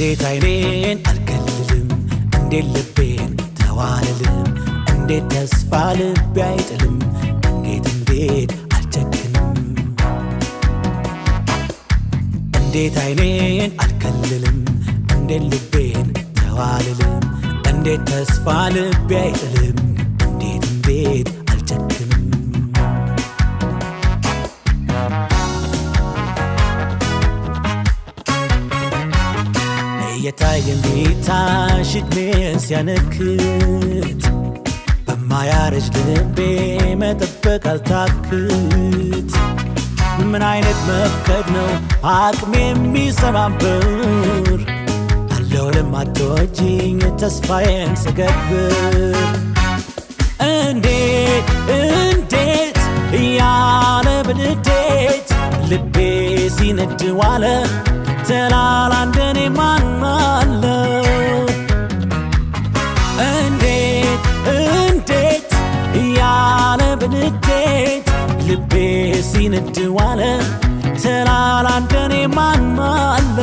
እንዴት አይኔን አልከልልም እንዴት ልቤን ተዋልልም እንዴት ተስፋ ልቤ አይጥልም እንዴት አልጨክንም እንዴት አይኔን አልከልልም እንዴት ልቤን ተዋልልም እንዴት ተስፋ ልቤ አይጥልም እንዴት አልጨክንም የታየን ቤታሽ እድሜን ሲያነክት በማያረጅ ልቤ መጠበቅ አልታክት ምን አይነት መፍቀድ ነው አቅሜ የሚሰባብር አለው ለማትወጂኝ ተስፋዬን ስገብር እንዴት እያለ በንዴት ልቤ ሲነድ ዋለ ተላላ እንደኔ ማን አለ እንዴት እያለ በንዴት ልቤ ሲነድ ዋለ ተላላ እንደኔ ማን አለ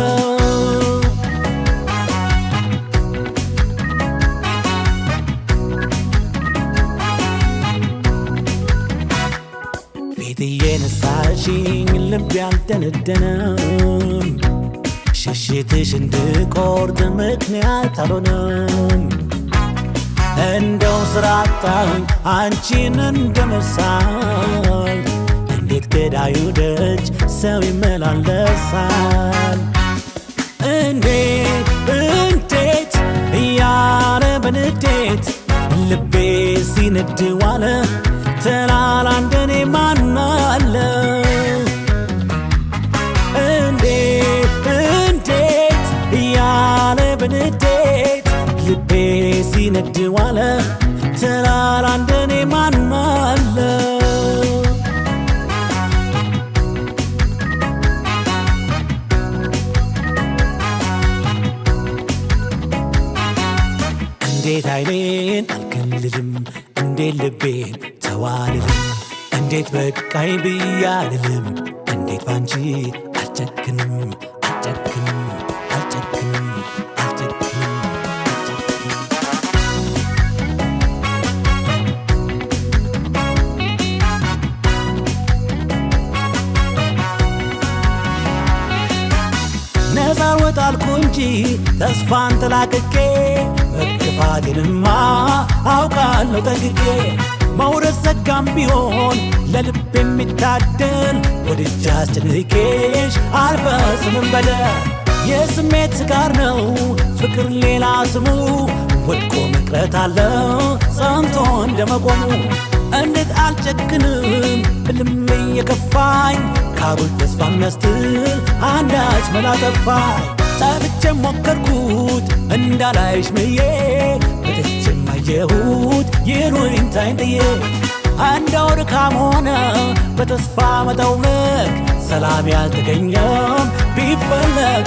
ፊትዬ ነሳሽኝ ልቤ አልደነደነም ሽሽትሽ እንድቆርጥ ምክንያት አልሆነም እንደው ስራ አጣሁኝ አንቺን እንደመሳል እንዴት ገዳዩ ደጅ ሰው ይመላለሳል እንዴት እያለ በንዴት ልቤ ሲነድ ዋለ ተላላ እንደኔ ማን አለ በንዴት ልቤ ሲነድ ዋለ ተላላ እንደኔ ማን አለ እንዴት አይኔን አልከልልም እንዴት ልቤን ተዋልልም እንዴት በቃኝ ብያልልም እንዴት ባንቺ አልጨክንም ነዛር ወጣልኩ እንጂ ተስፋን ተላቅቄ መጥፋቴንማ አውቃለሁ ጠንቅቄ መውረድ ዘጋም ቢሆን ለልብ የሚታደል ወድጄ አስጨንቄሽ አልፈጽምም በደል የስሜት ስካር ነው ፍቅር ሌላ ስሙ ወድቆ መቅረት አለው ጸንቶ እንደመቆሙ እንዴት አልጨክንም እልም እየከፋኝ ካጉል ተስፋ የሚያስትል አንዳች መላ ጠፋኝ ጠፍቼ ሞከርኩት እንዳላይሽ ምዬ በትቼም አየሁት ይሉኝታዬን ጥዬ አንዳው ድካም ሆነ በተስፋ መጠውለግ ሰላም ያልተገኘም ቢፈለግ